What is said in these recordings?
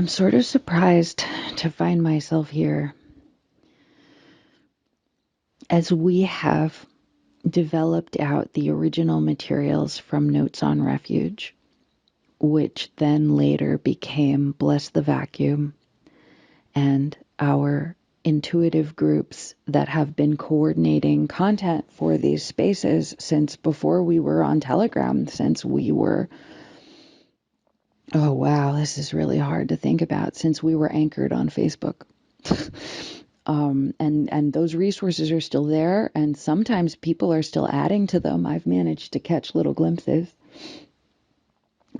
I'm sort of surprised to find myself here as we have developed out the original materials from Notes on Refuge, which then later became Bless the Vacuum, and our intuitive groups that have been coordinating content for these spaces since before we were on Telegram, since we were, oh wow, this is really hard to think about, since we were anchored on Facebook. And those resources are still there, and sometimes people are still adding to them. I've managed to catch little glimpses,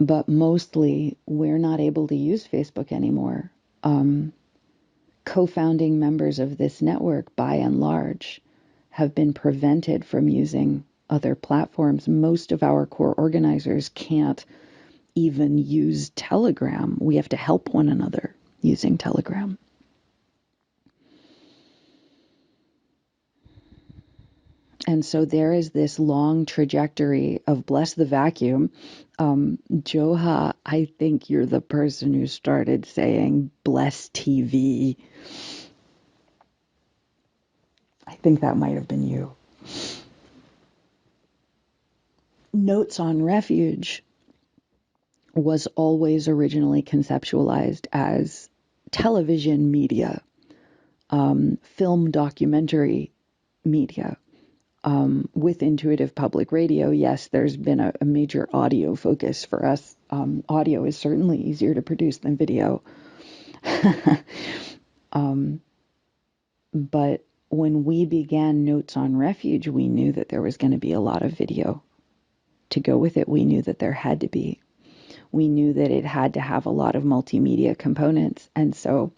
but mostly we're not able to use Facebook anymore. Co-founding members of this network, by and large, have been prevented from using other platforms. Most of our core organizers can't even use Telegram. We have to help one another using Telegram. And so there is this long trajectory of Bless the Vacuum. Joha, I think you're the person who started saying BlessTV. I think that might have been you. Notes on Refuge was always originally conceptualized as television media, film documentary media. With intuitive public radio, yes, there's been a major audio focus for us. Audio is certainly easier to produce than video. But when we began Notes on Refuge, we knew that there was going to be a lot of video to go with it. We knew that there had to be. We knew that it had to have a lot of multimedia components. And so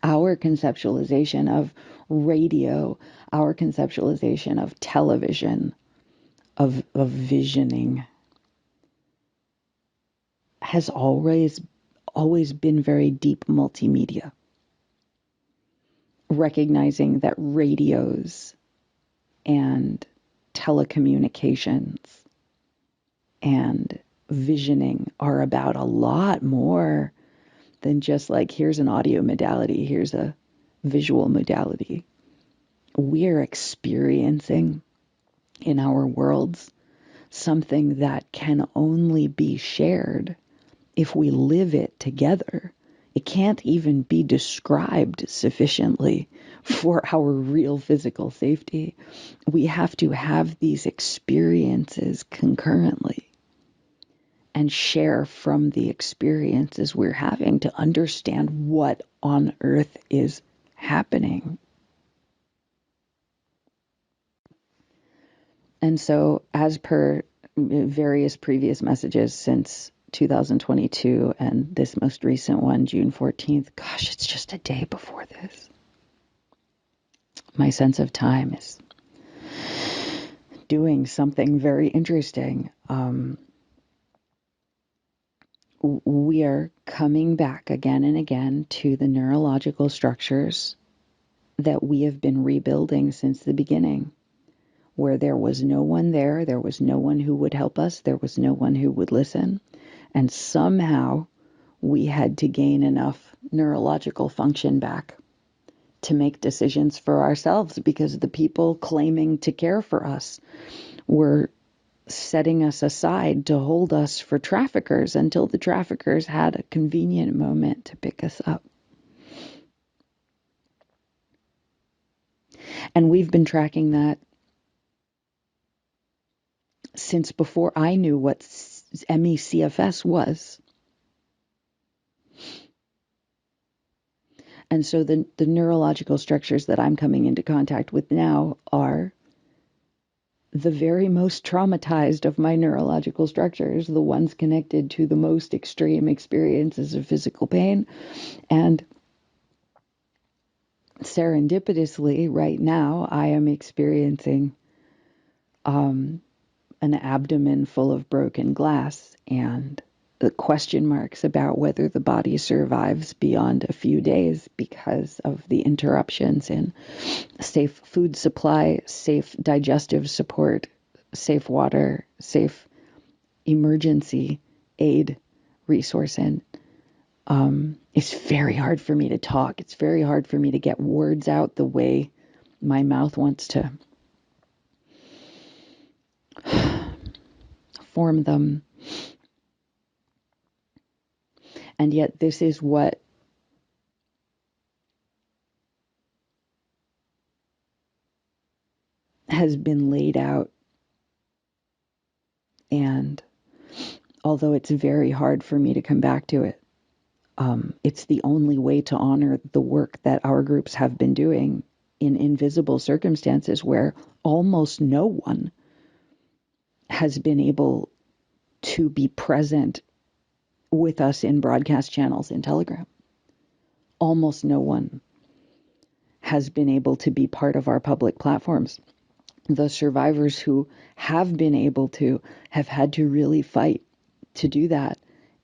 our conceptualization of radio, our conceptualization of television, of visioning, has always been very deep multimedia. Recognizing that radios and telecommunications and visioning are about a lot more than just like, here's an audio modality, here's a visual modality. We're experiencing in our worlds something that can only be shared if we live it together. It can't even be described sufficiently for our real physical safety. We have to have these experiences concurrently and share from the experiences we're having to understand what on earth is happening. And so, as per various previous messages since 2022 and this most recent one, June 14th, gosh, it's just a day before this. My sense of time is doing something very interesting. We are coming back again and again to the neurological structures that we have been rebuilding since the beginning, where there was no one there was no one who would help us, there was no one who would listen, and somehow we had to gain enough neurological function back to make decisions for ourselves, because the people claiming to care for us were setting us aside to hold us for traffickers until the traffickers had a convenient moment to pick us up. And we've been tracking that since before I knew what MECFS was. And so the neurological structures that I'm coming into contact with now are the very most traumatized of my neurological structures, the ones connected to the most extreme experiences of physical pain. And serendipitously, right now, I am experiencing an abdomen full of broken glass and the question marks about whether the body survives beyond a few days because of the interruptions in safe food supply, safe digestive support, safe water, safe emergency aid resource, and It's very hard for me to talk. It's very hard for me to get words out the way my mouth wants to form them. And yet this is what has been laid out. And although it's very hard for me to come back to it, it's the only way to honor the work that our groups have been doing in invisible circumstances where almost no one has been able to be present with us in broadcast channels in Telegram. Almost no one has been able to be part of our public platforms. The survivors who have been able to have had to really fight to do that.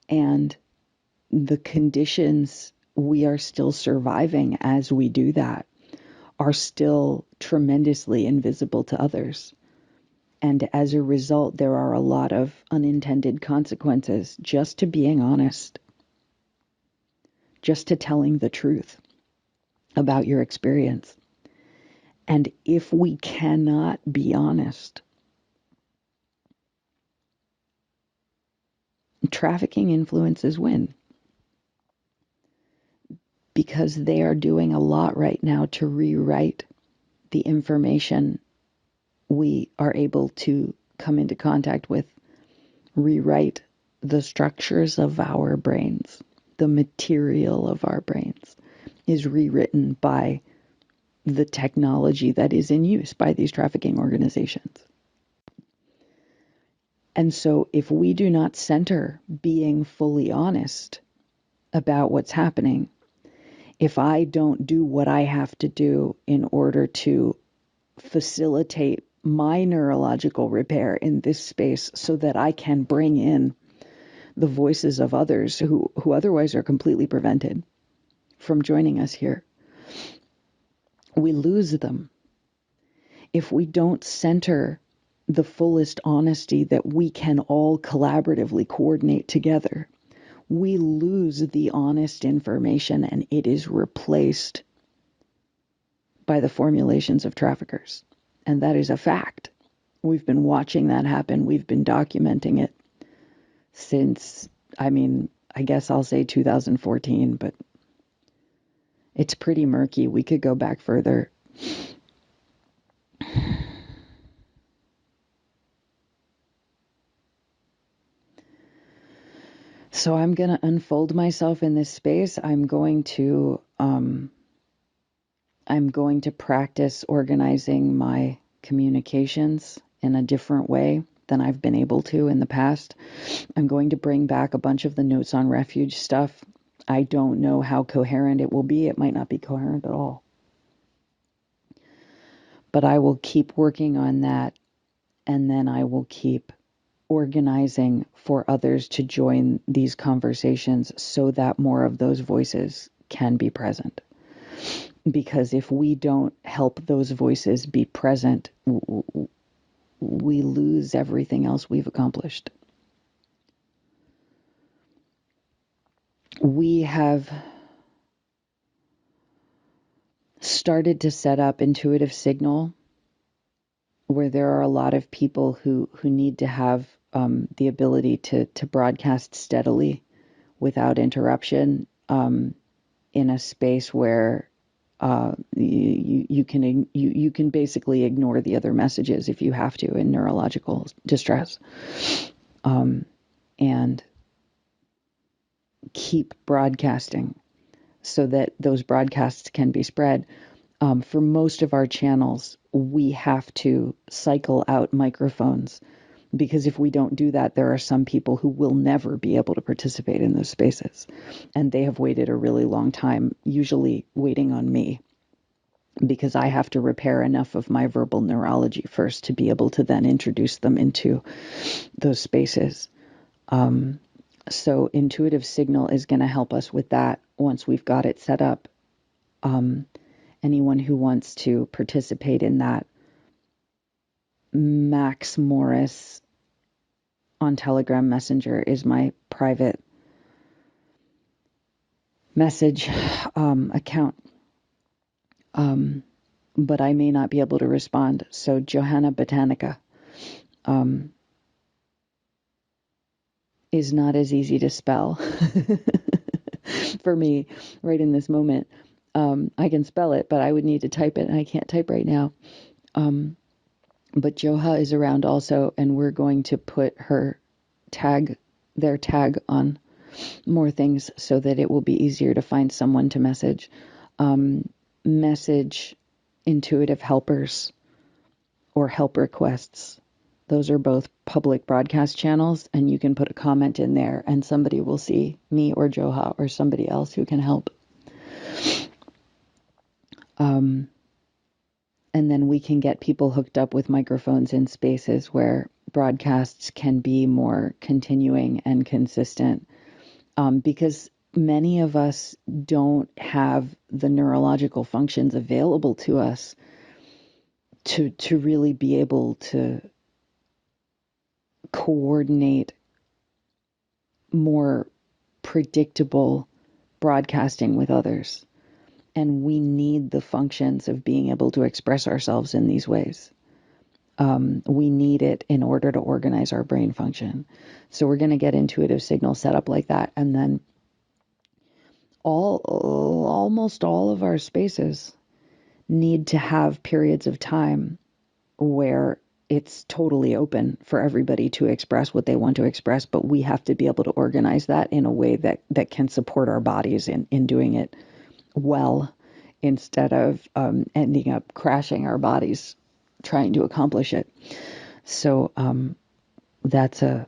And the conditions we are still surviving as we do that are still tremendously invisible to others. And as a result, there are a lot of unintended consequences just to being honest, just to telling the truth about your experience. And if we cannot be honest, trafficking influences win, because they are doing a lot right now to rewrite the information we are able to come into contact with, rewrite the structures of our brains. The material of our brains is rewritten by the technology that is in use by these trafficking organizations. And so if we do not center being fully honest about what's happening, if I don't do what I have to do in order to facilitate my neurological repair in this space so that I can bring in the voices of others who otherwise are completely prevented from joining us here, we lose them. If we don't center the fullest honesty that we can all collaboratively coordinate together, we lose the honest information and it is replaced by the formulations of traffickers. And that is a fact. We've been watching that happen. We've been documenting it since, I guess I'll say 2014, but it's pretty murky. We could go back further. So I'm going to unfold myself in this space. I'm going to practice organizing my communications in a different way than I've been able to in the past. I'm going to bring back a bunch of the Notes on Refuge stuff. I don't know how coherent it will be. It might not be coherent at all. But I will keep working on that, and then I will keep organizing for others to join these conversations so that more of those voices can be present. Because if we don't help those voices be present, we lose everything else we've accomplished. We have started to set up intuitive signal where there are a lot of people who need to have the ability to broadcast steadily without interruption in a space where you can basically ignore the other messages if you have to in neurological distress, and keep broadcasting so that those broadcasts can be spread. For most of our channels, we have to cycle out microphones because if we don't do that, there are some people who will never be able to participate in those spaces. And they have waited a really long time, usually waiting on me, because I have to repair enough of my verbal neurology first to be able to then introduce them into those spaces. So intuitive signal is going to help us with that once we've got it set up. Anyone who wants to participate in that, Max Morris on Telegram Messenger is my private message account. But I may not be able to respond. So Johanna Botanica is not as easy to spell for me right in this moment. I can spell it, but I would need to type it, and I can't type right now. But Joha is around also, and we're going to put their tag on more things so that it will be easier to find someone to message. Message intuitive helpers or help requests. Those are both public broadcast channels, and you can put a comment in there and somebody will see me or Joha or somebody else who can help. And then we can get people hooked up with microphones in spaces where broadcasts can be more continuing and consistent. Because many of us don't have the neurological functions available to us to really be able to coordinate more predictable broadcasting with others. And we need the functions of being able to express ourselves in these ways. We need it in order to organize our brain function. So we're going to get intuitive signal set up like that. And then almost all of our spaces need to have periods of time where it's totally open for everybody to express what they want to express, but we have to be able to organize that in a way that can support our bodies in doing it well, instead of ending up crashing our bodies trying to accomplish it. So that's a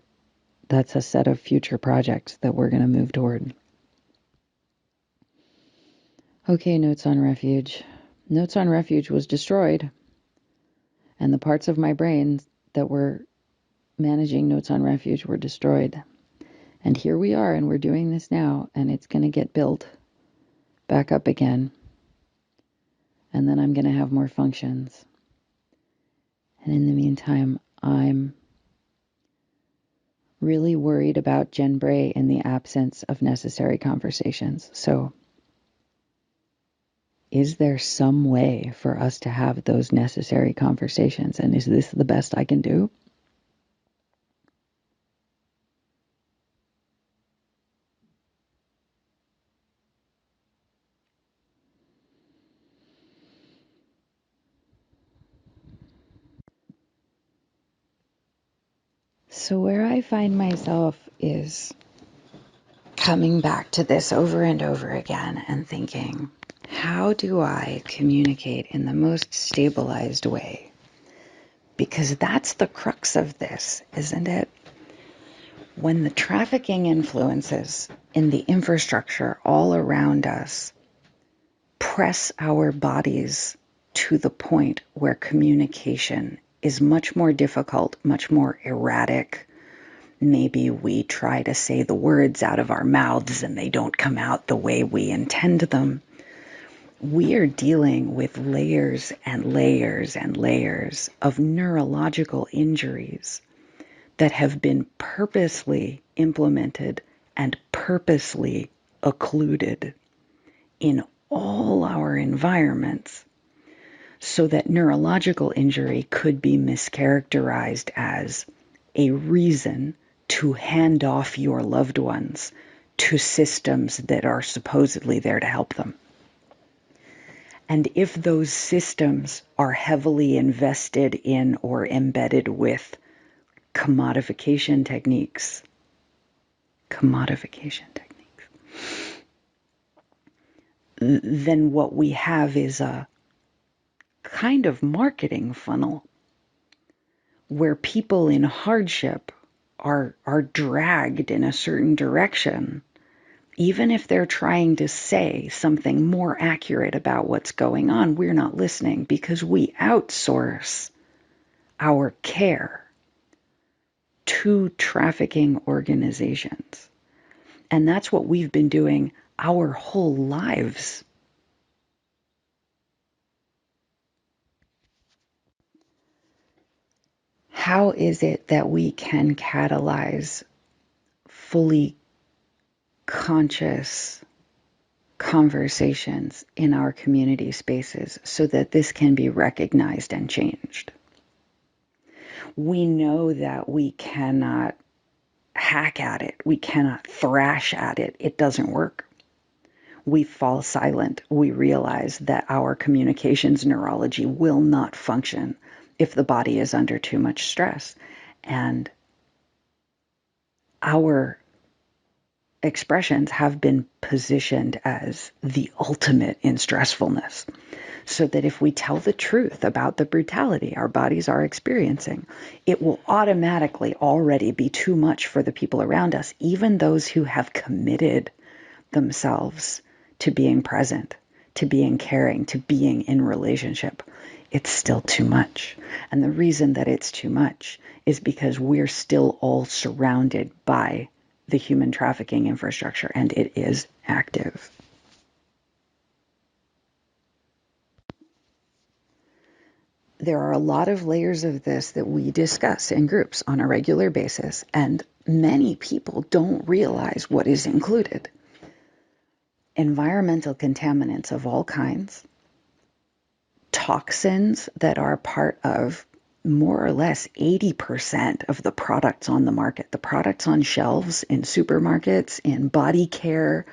set of future projects that we're going to move toward. Okay, Notes on Refuge. Notes on Refuge was destroyed, and the parts of my brain that were managing Notes on Refuge were destroyed. And here we are, and we're doing this now, and it's going to get built back up again. And then I'm going to have more functions. And in the meantime, I'm really worried about Jen Bray in the absence of necessary conversations. So, is there some way for us to have those necessary conversations? And is this the best I can do? So, where I find myself is coming back to this over and over again and thinking, how do I communicate in the most stabilized way? Because that's the crux of this, isn't it? When the trafficking influences in the infrastructure all around us press our bodies to the point where communication is much more difficult, much more erratic. Maybe we try to say the words out of our mouths and they don't come out the way we intend them. We are dealing with layers and layers and layers of neurological injuries that have been purposely implemented and purposely occluded in all our environments, so that neurological injury could be mischaracterized as a reason to hand off your loved ones to systems that are supposedly there to help them. And if those systems are heavily invested in or embedded with commodification techniques, then what we have is a kind of marketing funnel where people in hardship are dragged in a certain direction, even if they're trying to say something more accurate about what's going on. We're not listening because we outsource our care to trafficking organizations. And that's what we've been doing our whole lives. How is it that we can catalyze fully conscious conversations in our community spaces so that this can be recognized and changed. We know that we cannot hack at it. We cannot thrash at it. It doesn't work. We fall silent. We realize that our communications neurology will not function if the body is under too much stress. And our expressions have been positioned as the ultimate in stressfulness. So that if we tell the truth about the brutality our bodies are experiencing, it will automatically already be too much for the people around us, even those who have committed themselves to being present, to being caring, to being in relationship. It's still too much. And the reason that it's too much is because we're still all surrounded by the human trafficking infrastructure, and it is active. There are a lot of layers of this that we discuss in groups on a regular basis, and many people don't realize what is included. Environmental contaminants of all kinds, toxins that are part of more or less 80% of the products on the market, the products on shelves in supermarkets, in body care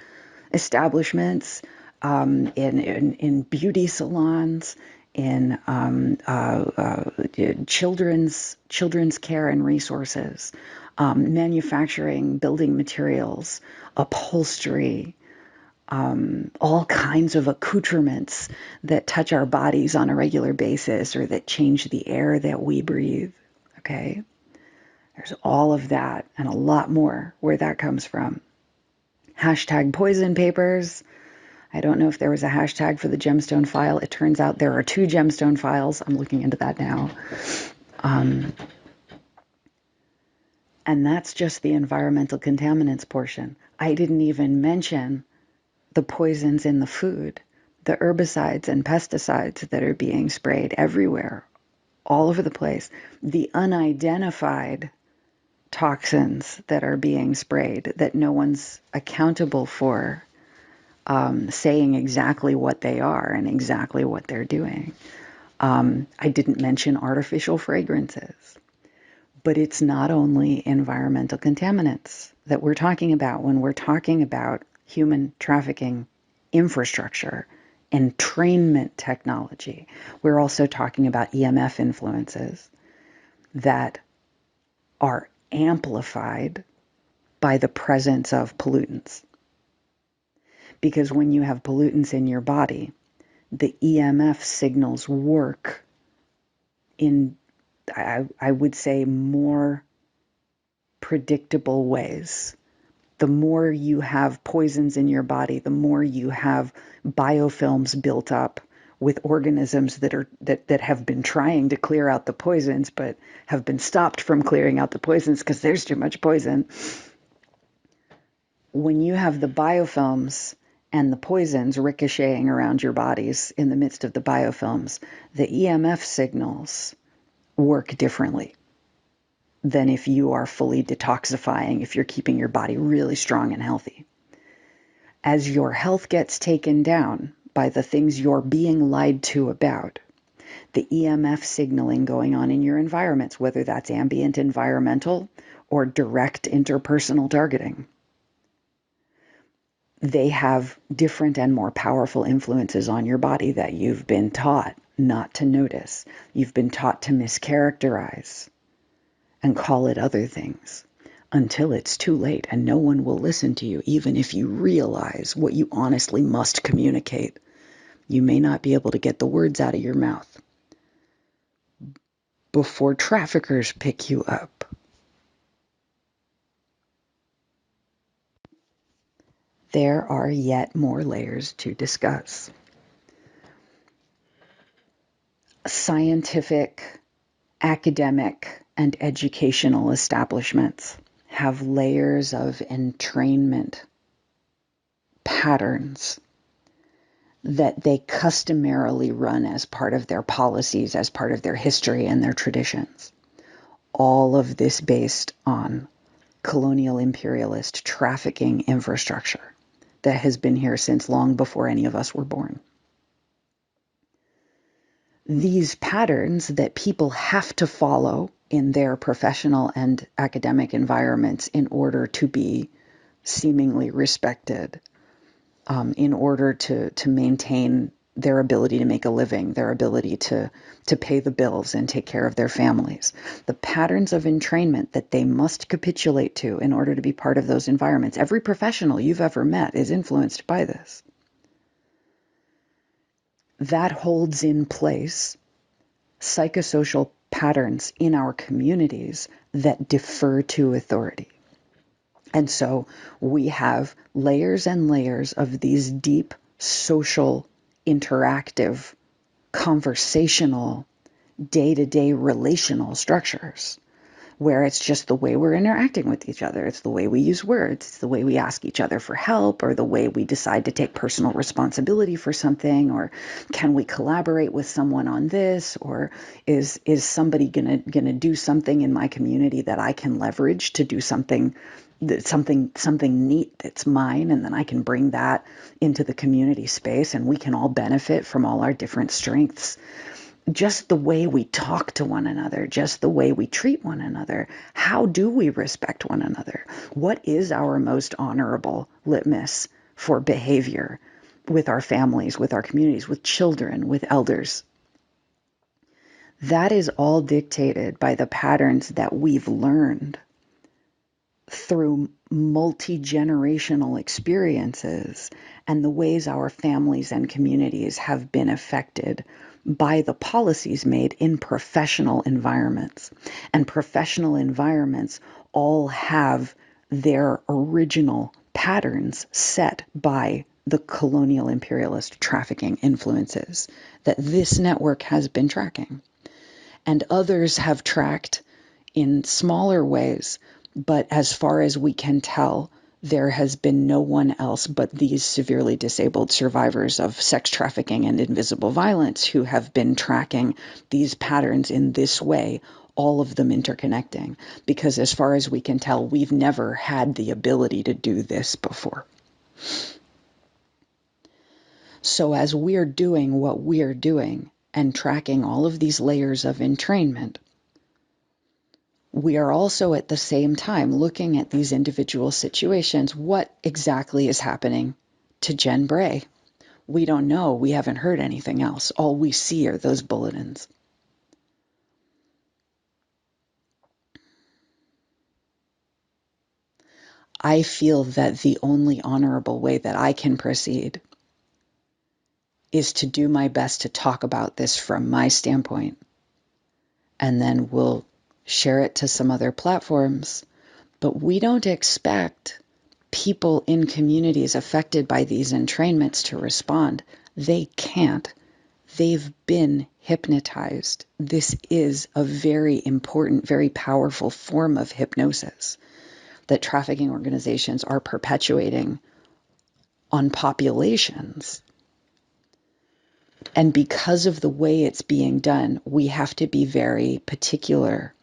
establishments, in beauty salons, in children's care and resources, manufacturing, building materials, upholstery, all kinds of accoutrements that touch our bodies on a regular basis or that change the air that we breathe. Okay? There's all of that and a lot more where that comes from. Hashtag poison papers. I don't know if there was a hashtag for the gemstone file. It turns out there are 2 gemstone files. I'm looking into that now. And that's just the environmental contaminants portion. I didn't even mention the poisons in the food, the herbicides and pesticides that are being sprayed everywhere, all over the place, the unidentified toxins that are being sprayed that no one's accountable for, saying exactly what they are and exactly what they're doing. I didn't mention artificial fragrances, but it's not only environmental contaminants that we're talking about when we're talking about human trafficking infrastructure, entrainment technology. We're also talking about EMF influences that are amplified by the presence of pollutants. Because when you have pollutants in your body, the EMF signals work in, I would say, more predictable ways. The more you have poisons in your body, the more you have biofilms built up with organisms that have been trying to clear out the poisons, but have been stopped from clearing out the poisons because there's too much poison. When you have the biofilms and the poisons ricocheting around your bodies in the midst of the biofilms, the EMF signals work differently than if you are fully detoxifying, if you're keeping your body really strong and healthy. As your health gets taken down by the things you're being lied to about, the EMF signaling going on in your environments, whether that's ambient environmental or direct interpersonal targeting, they have different and more powerful influences on your body that you've been taught not to notice. You've been taught to mischaracterize and call it other things until it's too late and no one will listen to you, even if you realize what you honestly must communicate. You may not be able to get the words out of your mouth before traffickers pick you up. There are yet more layers to discuss. Scientific, academic, and educational establishments have layers of entrainment patterns that they customarily run as part of their policies, as part of their history and their traditions. All of this based on colonial imperialist trafficking infrastructure that has been here since long before any of us were born. These patterns that people have to follow in their professional and academic environments in order to be seemingly respected, in order to maintain their ability to make a living, their ability to pay the bills and take care of their families. The patterns of entrainment that they must capitulate to in order to be part of those environments. Every professional you've ever met is influenced by this. That holds in place psychosocial patterns in our communities that defer to authority. And so we have layers and layers of these deep social, interactive, conversational, day-to-day relational structures where it's just the way we're interacting with each other. It's the way we use words. It's the way we ask each other for help, or the way we decide to take personal responsibility for something, or can we collaborate with someone on this, or is somebody gonna do something in my community that I can leverage to do something neat that's mine, and then I can bring that into the community space and we can all benefit from all our different strengths. Just the way we talk to one another, just the way we treat one another. How do we respect one another? What is our most honorable litmus for behavior with our families, with our communities, with children, with elders? That is all dictated by the patterns that we've learned through multi-generational experiences and the ways our families and communities have been affected by the policies made in professional environments. And professional environments all have their original patterns set by the colonial imperialist trafficking influences that this network has been tracking. And others have tracked in smaller ways, but as far as we can tell, there has been no one else but these severely disabled survivors of sex trafficking and invisible violence who have been tracking these patterns in this way, all of them interconnecting. Because as far as we can tell, we've never had the ability to do this before. So as we're doing what we're doing and tracking all of these layers of entrainment, we are also at the same time looking at these individual situations. What exactly is happening to Jen Bray? We don't know. We haven't heard anything else. All we see are those bulletins. I feel that the only honorable way that I can proceed is to do my best to talk about this from my standpoint. And then we'll share it to some other platforms. But we don't expect people in communities affected by these entrainments to respond. They can't. They've been hypnotized. This is a very important, very powerful form of hypnosis that trafficking organizations are perpetuating on populations. And because of the way it's being done, we have to be very particular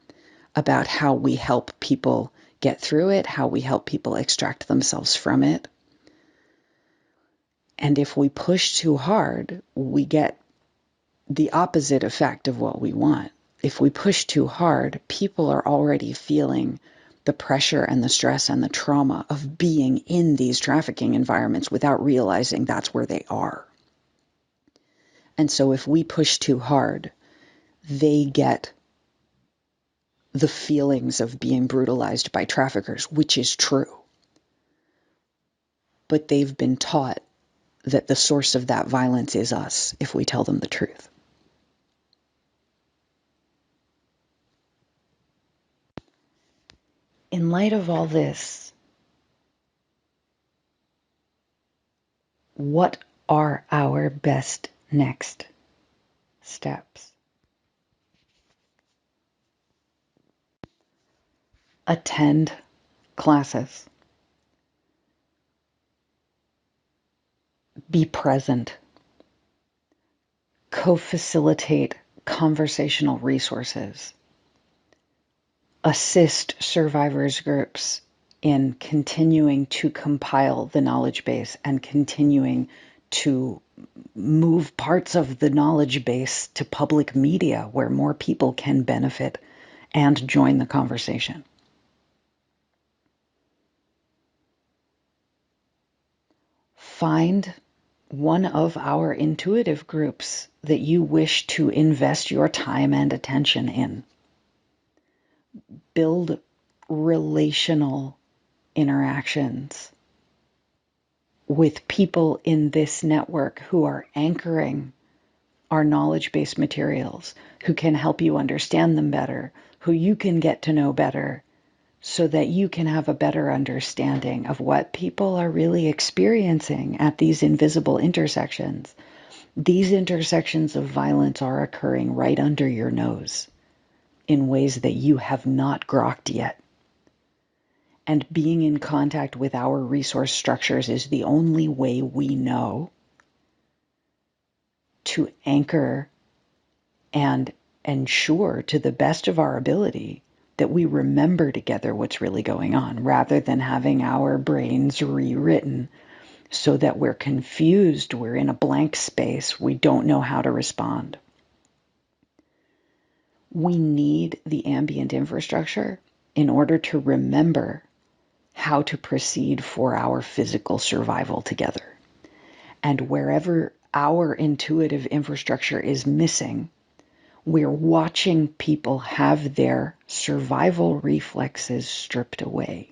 about how we help people get through it, how we help people extract themselves from it. And if we push too hard, we get the opposite effect of what we want. If we push too hard, people are already feeling the pressure and the stress and the trauma of being in these trafficking environments without realizing that's where they are. And so if we push too hard, they get the feelings of being brutalized by traffickers, which is true. But they've been taught that the source of that violence is us if we tell them the truth. In light of all this, what are our best next steps? Attend classes. Be present. Co-facilitate conversational resources. Assist survivors groups in continuing to compile the knowledge base and continuing to move parts of the knowledge base to public media where more people can benefit and join the conversation. Find one of our intuitive groups that you wish to invest your time and attention in. Build relational interactions with people in this network who are anchoring our knowledge-based materials, who can help you understand them better, who you can get to know better, so that you can have a better understanding of what people are really experiencing at these invisible intersections. These intersections of violence are occurring right under your nose in ways that you have not grokked yet. And being in contact with our resource structures is the only way we know to anchor and ensure to the best of our ability that we remember together what's really going on, rather than having our brains rewritten so that we're confused, we're in a blank space, we don't know how to respond. We need the ambient infrastructure in order to remember how to proceed for our physical survival together. And wherever our intuitive infrastructure is missing, we're watching people have their survival reflexes stripped away.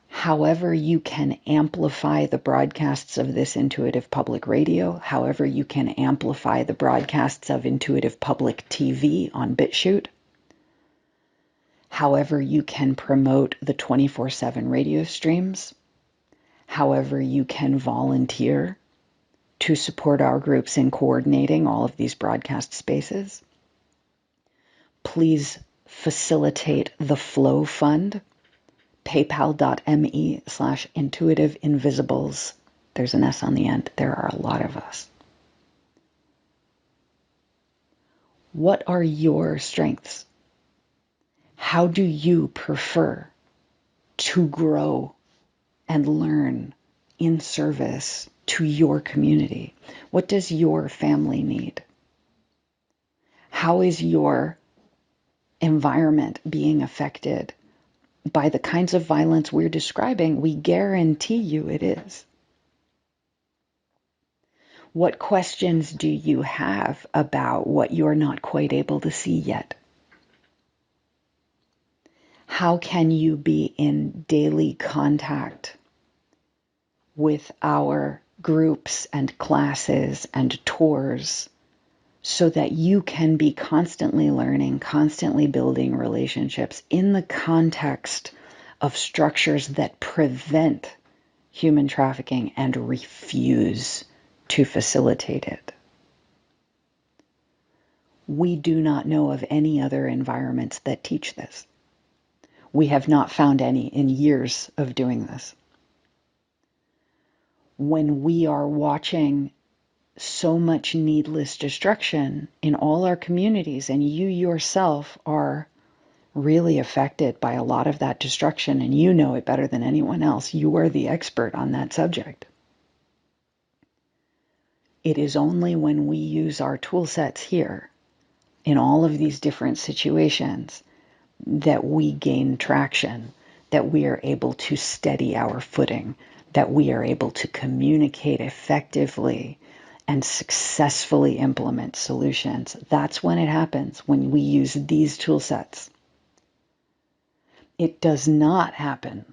However you can amplify the broadcasts of this intuitive public radio, however you can amplify the broadcasts of intuitive public TV on Bitchute, however you can promote the 24/7 radio streams, however you can volunteer to support our groups in coordinating all of these broadcast spaces, please facilitate the Flow Fund, paypal.me/intuitiveinvisibles. There's an S on the end. There are a lot of us. What are your strengths? How do you prefer to grow and learn in service to your community? What does your family need? How is your environment being affected by the kinds of violence we're describing? We guarantee you it is. What questions do you have about what you're not quite able to see yet? How can you be in daily contact with our groups and classes and tours so that you can be constantly learning, constantly building relationships in the context of structures that prevent human trafficking and refuse to facilitate it? We do not know of any other environments that teach this. We have not found any in years of doing this. When we are watching so much needless destruction in all our communities, and you yourself are really affected by a lot of that destruction, and you know it better than anyone else. You are the expert on that subject. It is only when we use our tool sets here in all of these different situations that we gain traction, that we are able to steady our footing, that we are able to communicate effectively and successfully implement solutions. That's when it happens, when we use these tool sets. It does not happen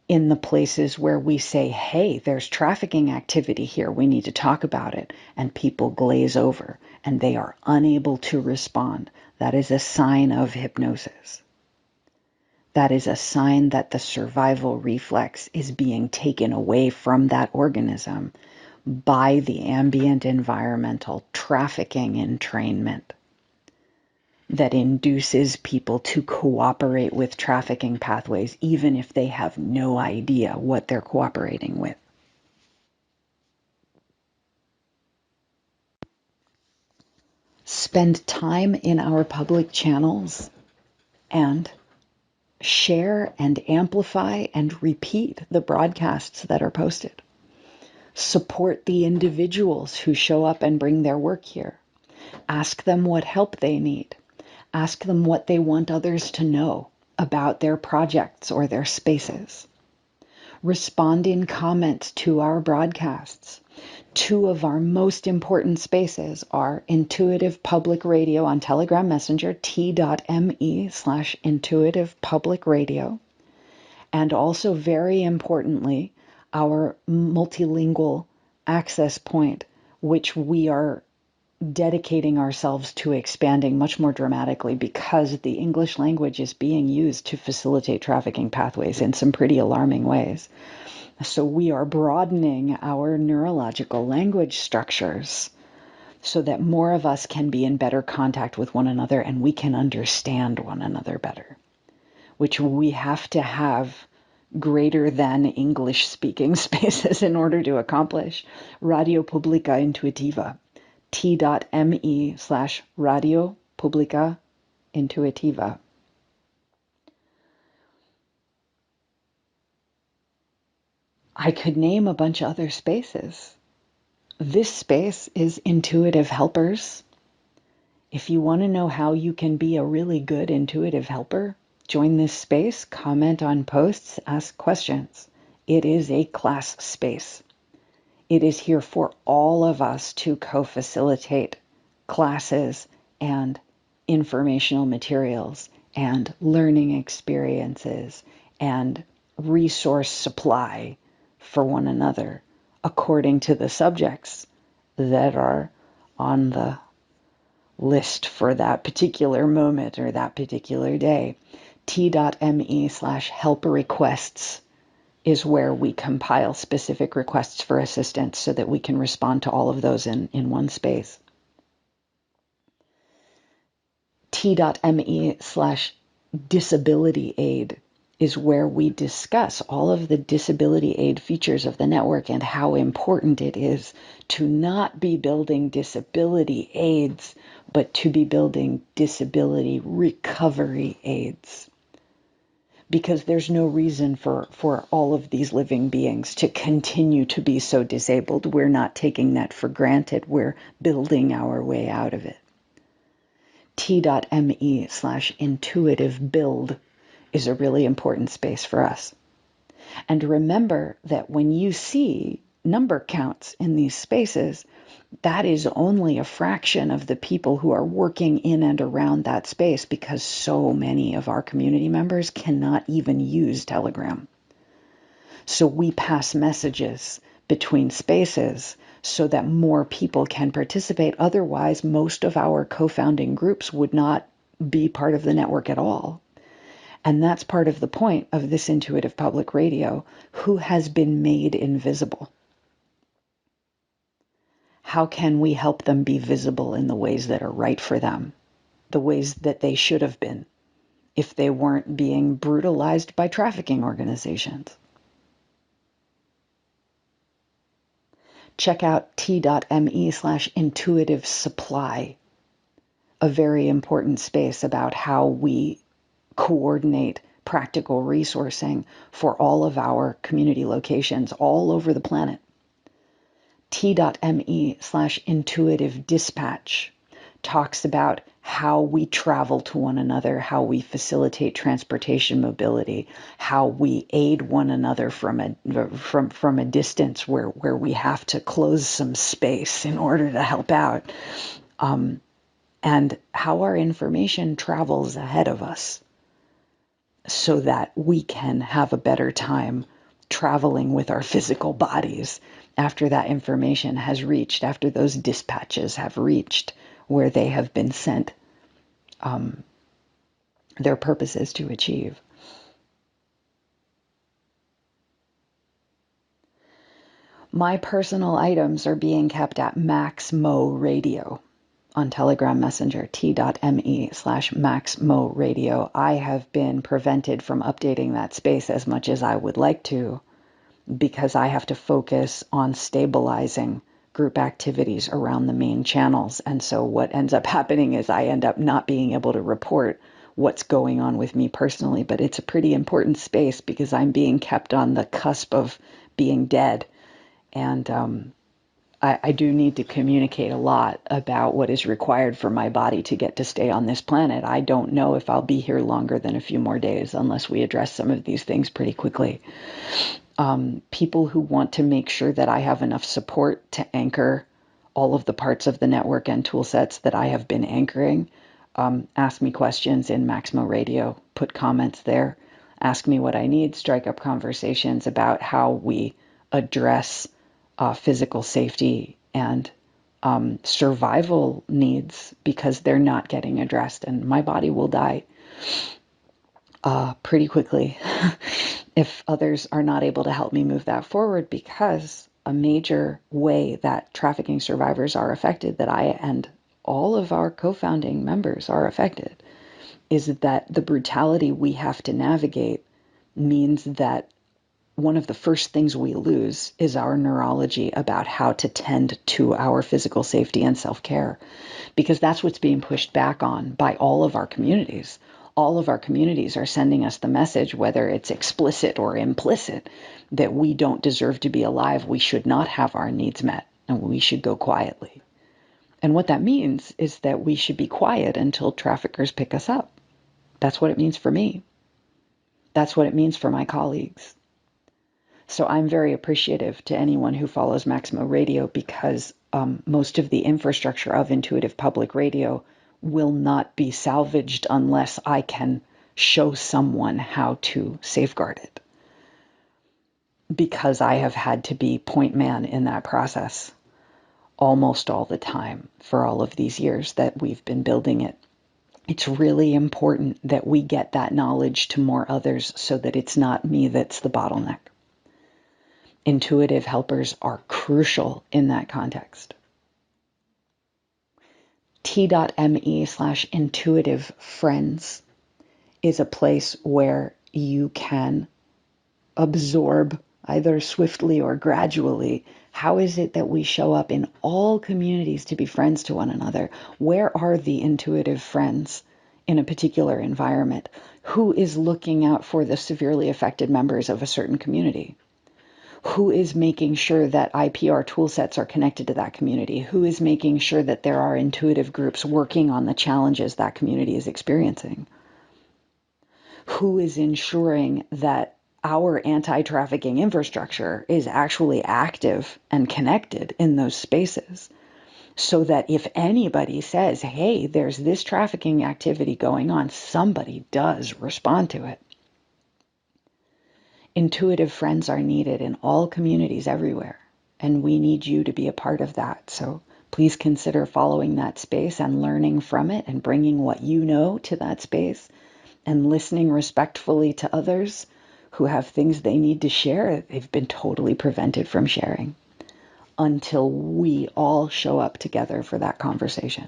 in the places where we say, hey, there's trafficking activity here, we need to talk about it, and people glaze over and they are unable to respond. That is a sign of hypnosis. That is a sign that the survival reflex is being taken away from that organism by the ambient environmental trafficking entrainment that induces people to cooperate with trafficking pathways, even if they have no idea what they're cooperating with. Spend time in our public channels and share and amplify and repeat the broadcasts that are posted. Support the individuals who show up and bring their work here. Ask them what help they need. Ask them what they want others to know about their projects or their spaces. Respond in comments to our broadcasts. Two of our most important spaces are Intuitive Public Radio on Telegram Messenger, t.me/Intuitive Public Radio, and also very importantly, our multilingual access point, which we are dedicating ourselves to expanding much more dramatically because the English language is being used to facilitate trafficking pathways in some pretty alarming ways. So we are broadening our neurological language structures so that more of us can be in better contact with one another and we can understand one another better, which we have to have greater than English speaking spaces in order to accomplish. Radio Pública Intuitiva, t.me/Radio Pública Intuitiva. I could name a bunch of other spaces. This space is Intuitive Helpers. If you want to know how you can be a really good intuitive helper, join this space, comment on posts, ask questions. It is a class space. It is here for all of us to co-facilitate classes and informational materials and learning experiences and resource supply for one another according to the subjects that are on the list for that particular moment or that particular day. t.me/help requests is where we compile specific requests for assistance so that we can respond to all of those in one space. t.me/disability aid is where we discuss all of the disability aid features of the network and how important it is to not be building disability aids, but to be building disability recovery aids. Because there's no reason for all of these living beings to continue to be so disabled. We're not taking that for granted. We're building our way out of it. t.me/intuitive build is a really important space for us. And remember that when you see number counts in these spaces, that is only a fraction of the people who are working in and around that space because so many of our community members cannot even use Telegram. So we pass messages between spaces so that more people can participate. Otherwise, most of our co-founding groups would not be part of the network at all. And that's part of the point of this Intuitive Public Radio, who has been made invisible. How can we help them be visible in the ways that are right for them, the ways that they should have been if they weren't being brutalized by trafficking organizations? Check out t.me/intuitive supply, a very important space about how we coordinate practical resourcing for all of our community locations all over the planet. t.me/intuitive dispatch talks about how we travel to one another, how we facilitate transportation mobility, how we aid one another from a distance where we have to close some space in order to help out, and how our information travels ahead of us so that we can have a better time traveling with our physical bodies after that information has reached, after those dispatches have reached where they have been sent their purposes to achieve. My personal items are being kept at Maxmo Radio on Telegram Messenger, t.me/Maxmo Radio. I have been prevented from updating that space as much as I would like to because I have to focus on stabilizing group activities around the main channels. And so what ends up happening is I end up not being able to report what's going on with me personally, but it's a pretty important space because I'm being kept on the cusp of being dead. And I do need to communicate a lot about what is required for my body to get to stay on this planet. I don't know if I'll be here longer than a few more days unless we address some of these things pretty quickly. People who want to make sure that I have enough support to anchor all of the parts of the network and tool sets that I have been anchoring, ask me questions in Maximo Radio, put comments there, ask me what I need, strike up conversations about how we address physical safety and survival needs because they're not getting addressed, and my body will die pretty quickly if others are not able to help me move that forward, because a major way that trafficking survivors are affected, that I and all of our co-founding members are affected, is that the brutality we have to navigate means that one of the first things we lose is our neurology about how to tend to our physical safety and self-care, because that's what's being pushed back on by all of our communities. All of our communities are sending us the message, whether it's explicit or implicit, that we don't deserve to be alive, we should not have our needs met, and we should go quietly. And what that means is that we should be quiet until traffickers pick us up. That's what it means for me. That's what it means for my colleagues. So I'm very appreciative to anyone who follows Maximo Radio, because most of the infrastructure of intuitive public radio will not be salvaged unless I can show someone how to safeguard it. Because I have had to be point man in that process almost all the time for all of these years that we've been building it. It's really important that we get that knowledge to more others so that it's not me that's the bottleneck. Intuitive helpers are crucial in that context. T.me/intuitive friends is a place where you can absorb, either swiftly or gradually, how is it that we show up in all communities to be friends to one another? Where are the intuitive friends in a particular environment? Who is looking out for the severely affected members of a certain community? Who is making sure that IPR toolsets are connected to that community? Who is making sure that there are intuitive groups working on the challenges that community is experiencing? Who is ensuring that our anti-trafficking infrastructure is actually active and connected in those spaces, so that if anybody says, hey, there's this trafficking activity going on, somebody does respond to it? Intuitive friends are needed in all communities everywhere, and we need you to be a part of that. So please consider following that space and learning from it and bringing what you know to that space and listening respectfully to others who have things they need to share they've been totally prevented from sharing, until we all show up together for that conversation.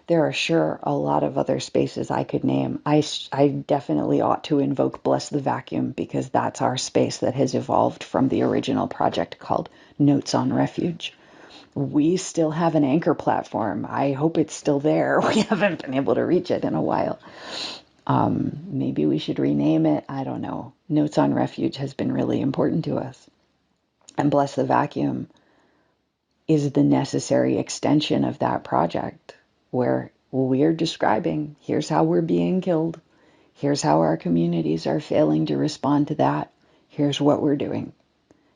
There are sure a lot of other spaces I could name. I definitely ought to invoke Bless the Vacuum, because that's our space that has evolved from the original project called Notes On Refuge. We still have an anchor platform. I hope it's still there. We haven't been able to reach it in a while. Maybe we should rename it. I don't know. Notes On Refuge has been really important to us. And Bless the Vacuum is the necessary extension of that project, where we're describing, here's how we're being killed. Here's how our communities are failing to respond to that. Here's what we're doing.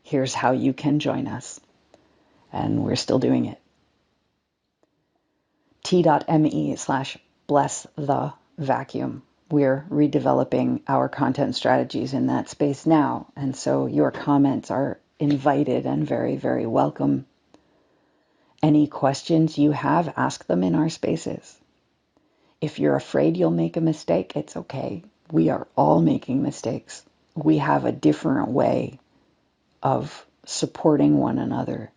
Here's how you can join us. And we're still doing it. T.me/bless the vacuum. We're redeveloping our content strategies in that space now. And so your comments are invited and very, very welcome. Any questions you have, ask them in our spaces. If you're afraid you'll make a mistake, it's okay. We are all making mistakes. We have a different way of supporting one another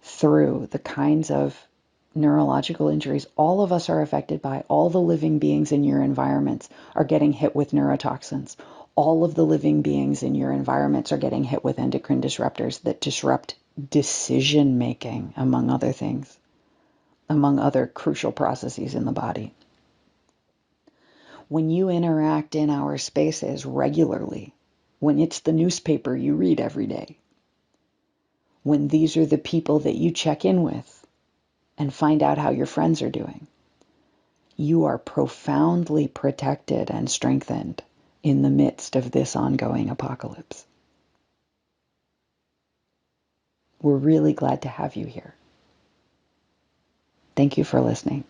through the kinds of neurological injuries all of us are affected by. All the living beings in your environments are getting hit with neurotoxins. All of the living beings in your environments are getting hit with endocrine disruptors that disrupt decision making, among other things, among other crucial processes in the body. When you interact in our spaces regularly, when it's the newspaper you read every day, when these are the people that you check in with and find out how your friends are doing, you are profoundly protected and strengthened in the midst of this ongoing apocalypse. We're really glad to have you here. Thank you for listening.